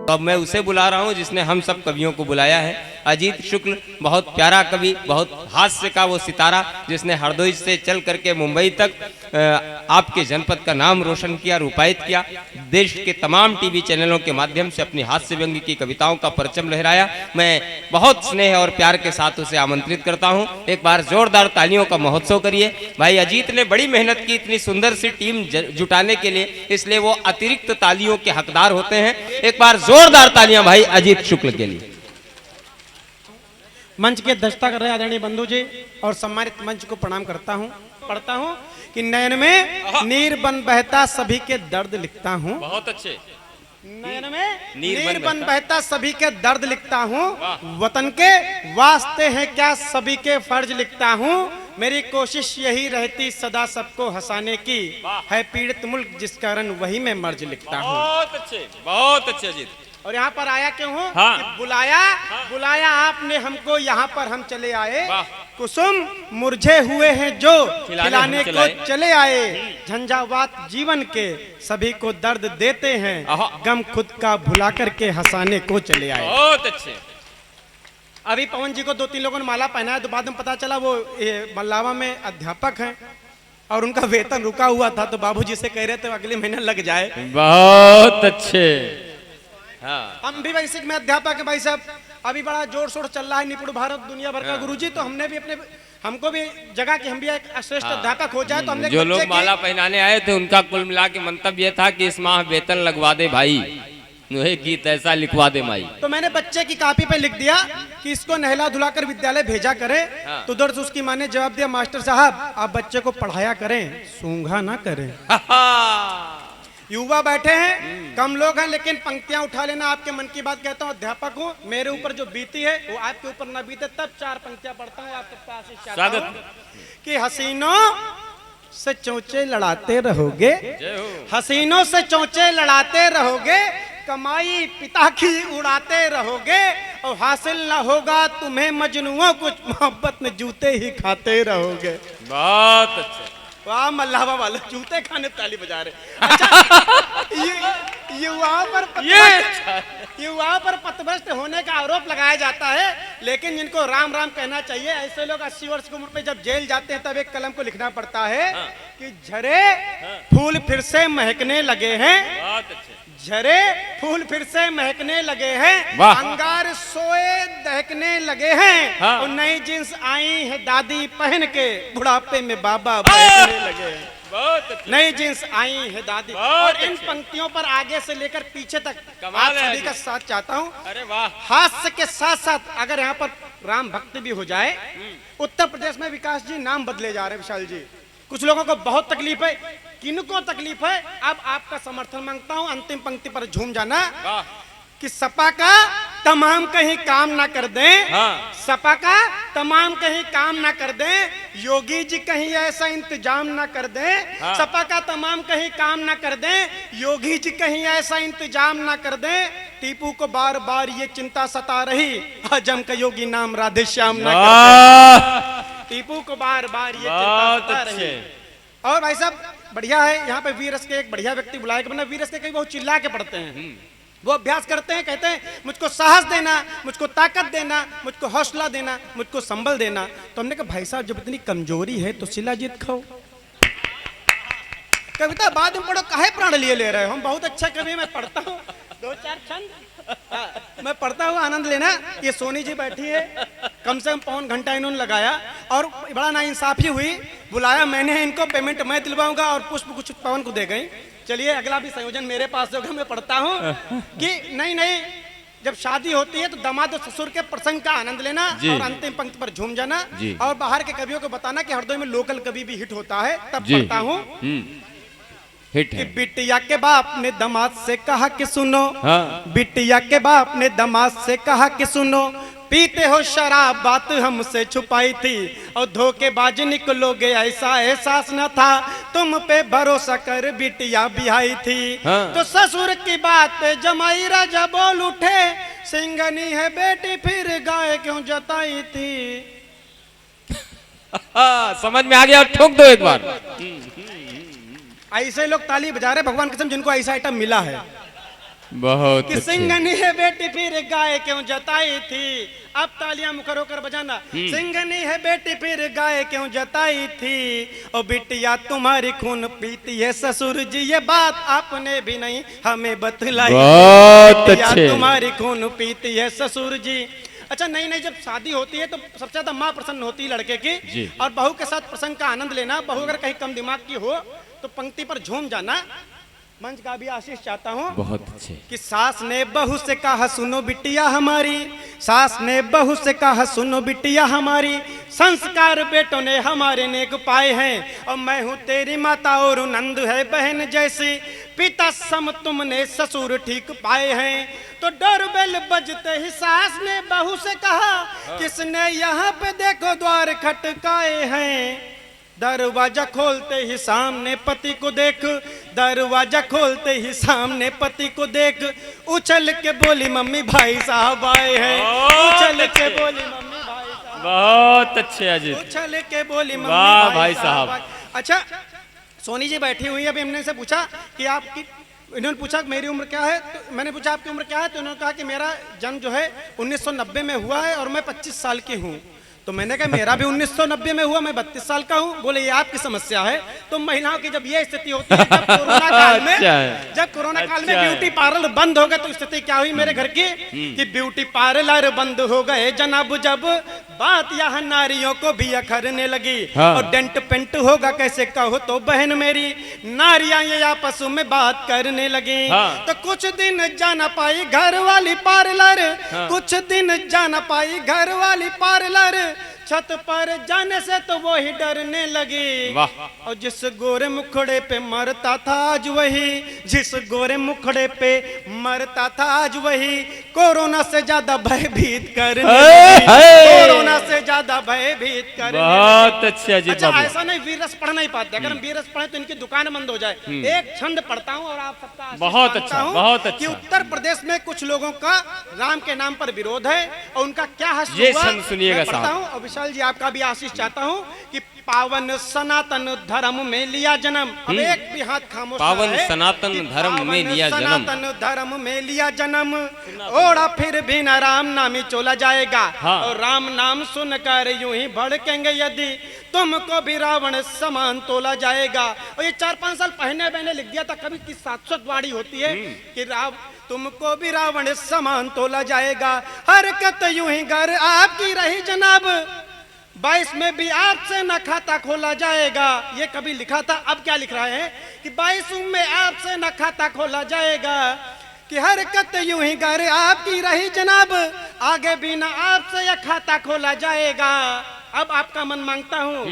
अब मैं उसे बुला रहा हूं जिसने हम सब कवियों को बुलाया है। अजीत शुक्ल बहुत प्यारा कवि, बहुत हास्य का वो सितारा, जिसने हरदोई से चल करके मुंबई तक आपके जनपद का नाम रोशन किया, रूपायित किया। देश के तमाम टीवी चैनलों के माध्यम से अपनी हास्य व्यंग्य की कविताओं का परचम लहराया। मैं बहुत स्नेह और प्यार के साथ उसे आमंत्रित करता हूं। एक बार जोरदार तालियों का महोत्सव करिए। भाई अजीत ने बड़ी मेहनत की इतनी सुंदर सी टीम जुटाने के लिए, इसलिए वो अतिरिक्त तालियों के हकदार होते हैं। एक बार जोरदार तालियां भाई अजीत शुक्ल के लिए। मंच के अध्यक्षता कर रहे आदरणीय बंधु जी और सम्मानित मंच को प्रणाम करता हूं। पढ़ता हूं कि नयन में नीर बन बहता सभी के दर्द लिखता हूं। बहुत अच्छे। नयन में नीर बन बहता सभी के दर्द लिखता हूं। वतन के वास्ते हैं क्या सभी के फर्ज लिखता हूं। मेरी कोशिश यही रहती सदा सबको हंसाने की, है पीड़ित मुल्क जिस कारण वही मैं मर्ज लिखता हूं। बहुत अच्छे अजीत। और यहाँ पर आया क्यों हूँ? हाँ। कि बुलाया आपने हमको, यहाँ पर हम चले आए। कुसुम मुरझे हुए हैं जो खिलाने को चले आए। झंझावात जीवन के सभी को दर्द देते हैं, गम खुद का भुला करके हंसाने को चले आए। बहुत अच्छे। अभी पवन जी को 2-3 लोगों ने माला पहनाया, तो बाद में पता चला वो मल्लावा में अध्यापक हैं और उनका वेतन रुका हुआ था, तो बाबूजी से कह रहे थे अगले महीने लग जाए। बहुत अच्छे। हाँ। हम भी वैसे में अध्यापक है भाई साहब, अभी बड़ा जोर शोर चल रहा है निपुण भारत दुनिया भर का गुरुजी, तो हमने भी हमको भी जगह कि हम भी एक श्रेष्ठ अध्यापक हो जाए। तो हमने जो लोग माला पहनाने आए थे उनका कुल मिला के मंतव्य यह था कि इस माह वेतन लगवा दे भाई, नुहे गीत ऐसा लिखवा दे माई। तो मैंने बच्चे की कॉपी पे लिख दिया कि इसको नहला धुलाकर विद्यालय भेजा करें। हाँ। तो उधर से उसकी माँ ने जवाब दिया, मास्टर साहब आप बच्चे को पढ़ाया करें, सूंघा ना करें। युवा बैठे हैं, कम लोग हैं, लेकिन पंक्तियां उठा लेना। आपके मन की बात कहता हूँ, अध्यापक हूँ, मेरे ऊपर जो बीती है वो आपके ऊपर ना बीते, तब 4 पंक्तियां पढ़ता हूँ। आपके पास स्वागत कि हसीनों से चोंचे लड़ाते रहोगे, हसीनों से चोंचे लड़ाते रहोगे, कमाई पिता की उड़ाते रहोगे, और हासिल ना होगा तुम्हें मजनुओं, कुछ मोहब्बत में जूते ही खाते रहोगे। बहुत अच्छा। वाह मल्लावा वाले जूते खाने ताली बजा रहे। अच्छा, युवाओं पर पथभ्रष्ट होने का आरोप लगाया जाता है, लेकिन जिनको राम राम कहना चाहिए। ऐसे लोग 80 वर्ष की उम्र पे जब जेल जाते हैं तब एक कलम को लिखना पड़ता है कि झरे फूल फिर से महकने लगे हैं, झरे फूल फिर से महकने लगे हैं, अंगार सोए दहकने लगे हैं, और नई जींस आई है दादी पहन के, बुढ़ापे में बाबा बैठने लगे हैं। नई जींस आई है दादी। और इन पंक्तियों पर आगे से लेकर पीछे तक आप सभी का साथ चाहता हूँ। अरे वाह। हास्य के साथ साथ अगर यहाँ पर राम भक्ति भी हो जाए। उत्तर प्रदेश में विकास जी नाम बदले जा रहे हैं विशाल जी, कुछ लोगों को बहुत तकलीफ है। किनको तकलीफ है? अब आपका समर्थन मांगता हूं। अंतिम पंक्ति पर झूम जाना कि सपा का तमाम कहीं काम ना कर दें, सपा का तमाम कहीं काम ना कर दें, योगी जी कहीं ऐसा इंतजाम ना कर दें, सपा का तमाम कहीं काम ना कर दें, योगी जी कहीं ऐसा इंतजाम ना कर दें, टीपू को बार बार ये चिंता सता रही, हजम का योगी नाम राधे श्याम ना कर दें, टीपू को बार बार ये चिंता सता रही। और भाई साहब बढ़िया है, यहाँ पे वीरस के एक बढ़िया व्यक्ति बुलाया कि वीरस के कई बहुत चिल्ला के पढ़ते हैं, वो अभ्यास करते हैं, कहते हैं मुझको साहस देना, मुझको ताकत देना, मुझको हौसला देना, मुझको संबल देना। तो हमने कहा भाई साहब जब इतनी कमजोरी है तो शिलाजीत खाओ। कविता बाद में पढ़ो, काहे प्राण लिए ले रहे हो? हम बहुत अच्छा कवि, मैं पढ़ता हूँ 2-4 छंद मैं पढ़ता हुआ आनंद लेना। ये सोनी जी बैठी है, कम से कम पौन घंटा इन्होंने लगाया और बड़ा नाइंसाफी हुई। बुलाया मैंने इनको, पेमेंट मैं दिलवाऊंगा और पुष्प कुछ पवन को दे गई। चलिए अगला भी संयोजन मेरे पास होगा, मैं पढ़ता हूँ कि नहीं जब शादी होती है तो दामाद और ससुर के प्रसंग का आनंद लेना और अंतिम पंक्ति पर झूम जाना और बाहर के कवियों को बताना कि हरदोई में लोकल कवि भी हिट होता है। तब पढ़ता हूँ हिट है। बिटिया के बाप ने दामाद से कहा कि सुनो, बिटिया के बाप ने दामाद से कहा कि सुनो, पीते हो शराब बात हमसे छुपाई थी और धोखेबाज निकलोगे ऐसा एहसास न था, तुम पे भरोसा कर बिटिया बिहाई थी। तो ससुर की बात पे जमाई राजा बोल उठे, सिंगनी है बेटी फिर गाय क्यों जताई थी। समझ में आ गया, ठोक दो एक बार। ऐसे लोग ताली बजा रहे भगवान कसम जिनको ऐसा आइटम मिला है। बहुत कि अच्छे। सिंघनी है बेटी फिर गाय क्यों जताई थी। अब तालियां मुखर होकर बजाना। सिंघनी है बेटी फिर गाय क्यों जताई थी, ओ बिटिया तुम्हारी खून पीती है ससुर जी, ये बात आपने भी नहीं हमें बतलाई। बहुत बिटिया अच्छे। तुम्हारी खून पीती है ससुर जी। अच्छा, नई नई जब शादी होती है तो सबसे ज्यादा माँ प्रसन्न होती है लड़के की, जी। और बहू के साथ प्रसंग का आनंद लेना। बहू अगर कहीं कम दिमाग की हो तो पंक्ति पर झूम जाना। मंच का भी आशीष चाहता हूँ बहुत अच्छे। कि सास ने बहू से कहा सुनो बिटिया हमारी, सास ने बहू से कहा सुनो बिटिया हमारी, संस्कार बेटों ने हमारे नेक पाए हैं, और मैं हूँ तेरी माता और नंद है बहन जैसी, पिता सम तुमने ससुर ठीक पाए हैं। तो डोरबेल बजते ही सास ने बहू से कहा, किसने यहाँ पे देखो द्वार खटकाए हैं। दरवाजा खोलते ही सामने पति को देख, दरवाजा खोलते ही सामने पति को देख, उछल के बोली मम्मी भाई साहब आए हैं, उछल के बोली मम्मी भाई साहब, बहुत अच्छे अजीत। उछल के बोली मम्मी वाह भाई भाई साहब। साहब। अच्छा, सोनी जी बैठी हुई है, अभी हमने से पूछा कि आपकी, इन्होंने पूछा कि मेरी उम्र क्या है, तो मैंने पूछा आपकी उम्र क्या है, तो उन्होंने कहा कि मेरा जन्म जो है 1990 में हुआ है और मैं 25 साल की हूँ। तो मैंने कहा मेरा भी 1990 में हुआ, मैं 32 साल का हूँ। बोले ये आपकी समस्या है। तो महिलाओं की जब ये स्थिति होती है, जब कोरोना काल में, अच्छा है। जब कोरोना काल में अच्छा है। ब्यूटी पार्लर बंद हो गए तो स्थिति क्या हुई मेरे घर की, कि ब्यूटी पार्लर बंद हो गए जनाब, जब बात यहाँ नारियों को भी अखरने लगी। हाँ। और डेंट पेंट होगा कैसे कहो तो बहन मेरी, नारियां ये आपस में बात करने लगी। हाँ। तो कुछ दिन जाना पाई घर वाली पार्लर, कुछ दिन जाना पाई घर वाली पार्लर, छत पर जाने से तो वो ही डरने लगी। वाह। और जिस गोरे मुखड़े पे मरता था आज वही, जिस गोरे मुखड़े पे मरता था आज वही, कोरोना से ज्यादा भयभीत करने लगी। कोरोना से ज्यादा भयभीत करने बहुत अच्छे अजीत अच्छा, बाबू। ऐसा नहीं वीर रस पढ़ नहीं पाते, अगर हम वीर रस पढ़े तो इनकी दुकान बंद हो जाए। एक छंद पढ़ता हूँ और आप सबका आशीष बहुत मांगता अच्छा, हूँ बहुत कि अच्छा। उत्तर प्रदेश में कुछ लोगों का राम के नाम पर विरोध है और उनका क्या हश्र ये हुआ, छंद सुनिएगा मैं पढ़ता साहब। हूँ। और विशाल जी आपका भी आशीष चाहता हूँ कि पावन सनातन धर्म में लिया जन्म। अब एक भी हाथ खामोश पावन है सनातन कि धर्म में पावन लिया जन्म। सनातन धर्म में लिया जन्म, ओढ़ा फिर भी न राम नामी चोला जाएगा। हाँ। और राम नाम सुनकर यूं ही भड़केंगे यदि, तुमको भी रावण समान तोला जाएगा। और ये 4-5 साल पहले मैंने लिख दिया था, कभी की 700 वाड़ी होती है कि तुमको भी रावण समान तोला जाएगा। हरकत यूं ही घर आपकी रही जनाब, 22 में भी आपसे न खाता खोला जाएगा। ये कभी लिखा था, अब क्या लिख रहा है कि 22 में आपसे न खाता खोला जाएगा, कि हरकत यूं ही घर आपकी रही जनाब, आगे भी न आपसे यह खाता खोला जाएगा। अब आपका मन मांगता हूँ,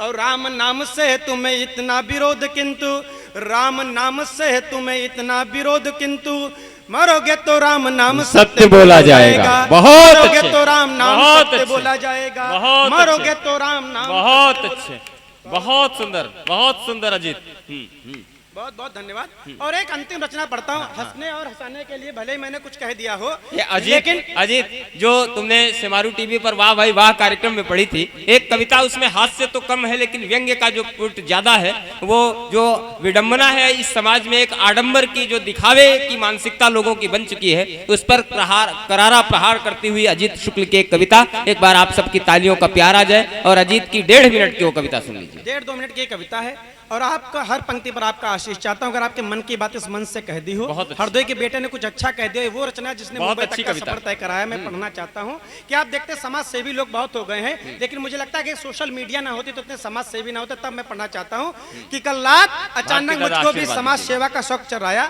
और राम नाम से तुम्हें इतना विरोध किंतु, राम नाम से तुम्हें इतना विरोध किंतु, मरोगे तो राम नाम सत्य बोला जाएगा। बहुत मरोगे अच्छे। तो राम नाम बहुत सत्य अच्छे। बोला जाएगा। बहुत मरोगे अच्छे। तो राम नाम बहुत सत्य अच्छे, बहुत सुंदर, बहुत सुंदर अजीत। बहुत बहुत धन्यवाद। और एक अंतिम रचना पढ़ता हूँ, हंसने और हंसाने के लिए, भले ही मैंने कुछ कह दिया हो, ये अजीत, लेकिन अजीत जो तुमने सेमारू टीवी पर वाह भाई वाह कार्यक्रम में पढ़ी थी, एक कविता उसमें हास्य तो कम है लेकिन व्यंग्य का जो पुट ज्यादा है, वो जो विडंबना है इस समाज में, एक आडंबर की जो दिखावे की मानसिकता लोगों की बन चुकी है, उस पर करारा प्रहार करती हुई अजीत शुक्ल की एक कविता, एक बार आप सबकी तालियों का प्यार आ जाए और अजीत की 1.5 मिनट की वो कविता सुन लीजिए। 1.5-2 मिनट की कविता है और आपका हर पंक्ति पर आपका आशीष चाहता हूँ। अगर आपके मन की बात इस मन से कह दी हो, बहुत अच्छी। हरदोई के बेटे ने कुछ अच्छा कह दिया, वो रचना जिसने बहुत मुंबई अच्छी तक का कविता। सफर तय कराया, मैं पढ़ना चाहता हूँ। कि आप देखते समाज सेवी लोग बहुत हो गए हैं, लेकिन मुझे लगता है कि सोशल मीडिया ना होती तो इतने समाज सेवी ना होते। तब मैं पढ़ना चाहता हूँ कि कल रात अचानक दादा मुझको भी आशीर्वाद समाज दीजिए। सेवा का शौक चढ़ाया।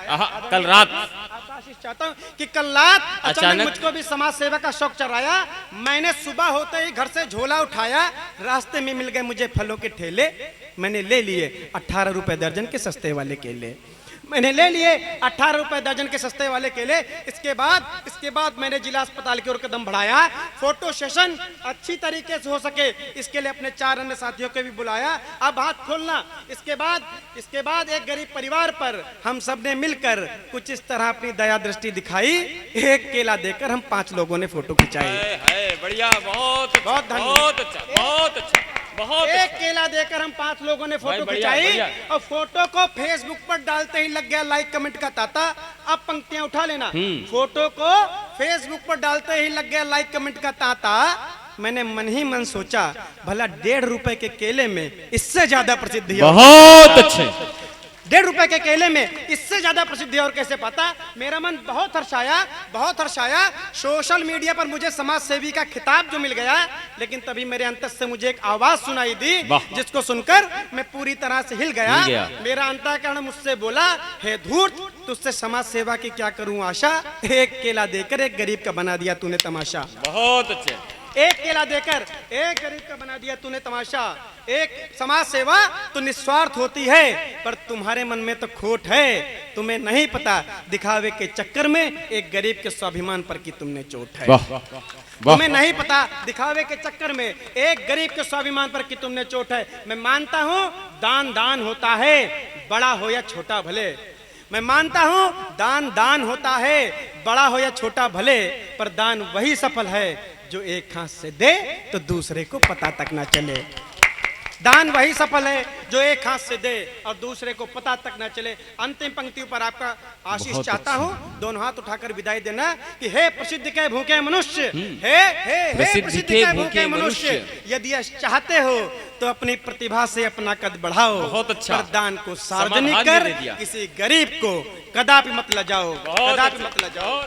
कल रात आपका आशीष चाहता हूँ कि कल रात अचानक मुझको भी समाज सेवा का शौक चढ़ाया। मैंने सुबह होते ही घर से झोला उठाया, रास्ते में मिल गए मुझे फलों के ठेले, मैंने ले लिए 18 रुपए दर्जन के सस्ते वाले केले, मैंने ले लिए 18 रुपए दर्जन के सस्ते वाले केले। इसके बाद मैंने जिला अस्पताल की ओर कदम बढ़ाया। फोटो सेशन अच्छी तरीके से हो सके इसके लिए अपने 4 अन्य साथियों को भी बुलाया। अब हाथ खोलना। इसके बाद एक गरीब परिवार पर हम सब ने मिलकर कुछ इस तरह अपनी दया दृष्टि दिखाई। एक केला देकर हम 5 लोगों ने फोटो खिंचाई। बढ़िया, बहुत बहुत धन्यवाद। बहुत अच्छा, बहुत अच्छा, बहुत एक केला देकर हम 5 लोगों ने फोटो बढ़िया, खिंचाई बढ़िया। और फोटो को फेसबुक पर डालते ही लग गया लाइक कमेंट का तांता। अब पंक्तियां उठा लेना। फोटो को फेसबुक पर डालते ही लग गया लाइक कमेंट का तांता। मैंने मन ही मन सोचा भला 1.5 रुपए के केले में इससे ज्यादा प्रसिद्धि है। बहुत अच्छे। 1.5 रुपए के केले में इससे ज्यादा प्रसिद्धि और कैसे पाता। मेरा मन बहुत हर्षाया। सोशल मीडिया पर मुझे समाज सेवी का खिताब जो मिल गया, लेकिन तभी मेरे अंतर से मुझे एक आवाज सुनाई दी जिसको सुनकर मैं पूरी तरह से हिल गया। मेरा अंतःकरण मुझसे बोला, हे धूर्त, तुझसे समाज सेवा की क्या करूं आशा, एक केला देकर एक गरीब का बना दिया तूने तमाशा। बहुत अच्छे। एक केला देकर एक गरीब का बना दिया तूने तमाशा। एक समाज सेवा तो निस्वार्थ होती है, पर तुम्हारे मन में तो खोट है। तुम्हें नहीं पता दिखावे के चक्कर में एक गरीब के स्वाभिमान पर की तुमने चोट है। तुम्हें नहीं पता दिखावे के चक्कर में एक गरीब के स्वाभिमान पर की तुमने चोट है। मैं मानता हूँ दान होता है, बड़ा हो या छोटा भले। मैं मानता हूँ दान होता है, बड़ा हो या छोटा भले, पर दान वही सफल है जो एक हाथ से दे तो दूसरे को पता तक ना चले। दान वही सफल है जो एक हाथ से दे और दूसरे को पता तक ना चले। अंतिम पंक्ति पर आपका आशीष चाहता हूँ, दोनों हाथ उठाकर विदाई देना कि हे प्रसिद्ध के भूखे मनुष्य, हे प्रसिद्ध के भूखे मनुष्य, यदि चाहते हो तो अपनी प्रतिभा से अपना कद बढ़ाओ। बहुत अच्छा। पर दान को सार्वजनिक कर किसी गरीब को कदापि मत लजाओ, कदापि मत लजाओ।